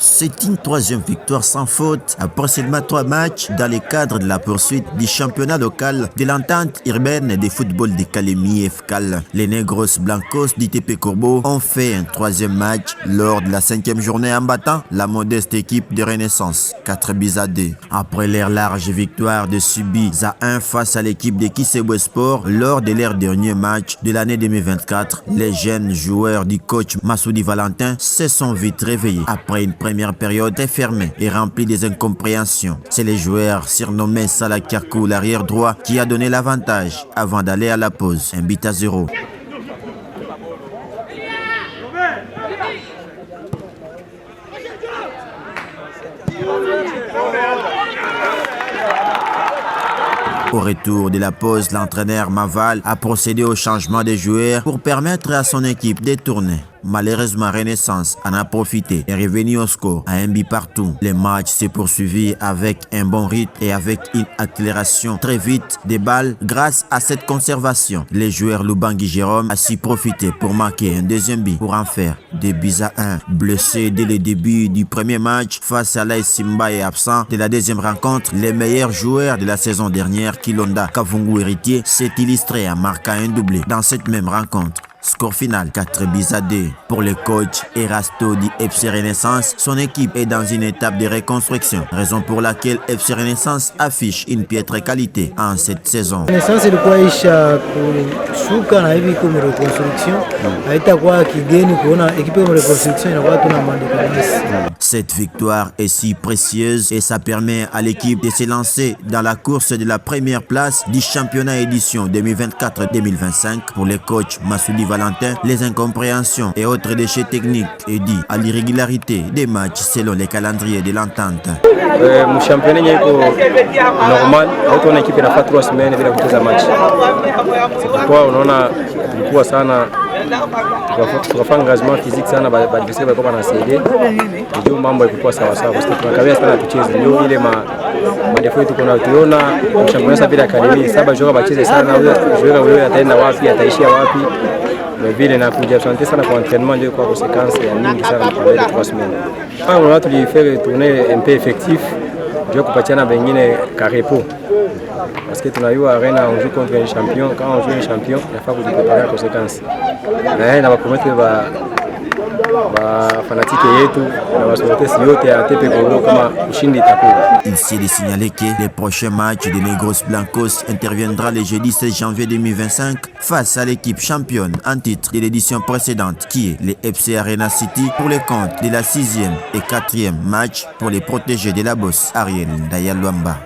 C'est une troisième victoire sans faute après seulement 3 matchs dans le cadre de la poursuite du championnat local de l'entente urbaine de football de Calémie FCAL. Les Negros Blancos d'ITP Corbeau ont fait un troisième match lors de la 5e journée en battant la modeste équipe de Renaissance, 4-2. Après leur large victoire de Subi à 1 face à l'équipe de Kisebo Sport lors de leur dernier match de l'année 2024, les jeunes joueurs du coach Massoudi Valentin se sont vite réveillés après une première période fermée et remplie des incompréhensions. C'est le joueur surnommé Salah Kiakou, l'arrière droit, qui a donné l'avantage avant d'aller à la pause. 1-0. Au retour de la pause, l'entraîneur Maval a procédé au changement des joueurs pour permettre à son équipe de tourner. Malheureusement, Renaissance en a profité et est revenu au score à 1 but partout. Le match s'est poursuivi avec un bon rythme et avec une accélération très vite des balles grâce à cette conservation. Les joueurs Lubangui Jérôme a su profiter pour marquer un deuxième but pour en faire 2-1. Blessé dès le début du premier match face à l'AS Simba et absent de la deuxième rencontre, les meilleurs joueurs de la saison dernière, Kilonda Kavungu Héritier, s'est illustré en marquant un doublé dans cette même rencontre. Score final 4-2 pour le coach Erasto du FC Renaissance. Son équipe est dans une étape de reconstruction, raison pour laquelle FC Renaissance affiche une piètre qualité en cette saison. Renaissance ilikuwa isha kushuka na hivi iko reconstruction, haitakuwa kigeni kuona ekipe ya reconstruction inakuwa tuna mandikasi. Cette victoire est si précieuse et ça permet à l'équipe de se lancer dans la course de la première place du championnat édition 2024-2025 pour le coach Massoudi Valentin. Les incompréhensions et autres déchets techniques est dû à l'irrégularité des matchs selon les calendriers de l'entente. Mon championnat est normal, on a équipe a fait 3 semaines bila kucheza match. C'est pourquoi unaona tulikuwa sana tukafanya engagement physique sana badivise balikuwa wanasaidia. Ndio mambo yalikuwa sawa sawa. Sisi tunakawia sana tucheze. Ndio ile madefo yetu kuna tuona championnat sa bila academy, saba joueurs bacheze sana, joueur yule ataenda wapi, ataishia wapi. Vile na kuja asante sana kwa entraînement ndio kwa conséquence ya mingi sana kwa ile 3 semaines. On a tulifanya tourner un peu effectif ndio kupatiana bengine karepo. Parce que tunayua arena on joue contre un champion, quand on joue un champion, il faut que tu prépares en conséquence. Na va promettre fanatike yetu na wasote yote ya TP Congo kama ushindi itakuwa. Il s'est signalé que le prochain match des Negros Blancos interviendra le jeudi 16 janvier 2025 face à l'équipe championne en titre de l'édition précédente qui est le FC Arena City pour le compte de la 6e et 4e match pour les protégés de la bosse Ariel Dayalwamba.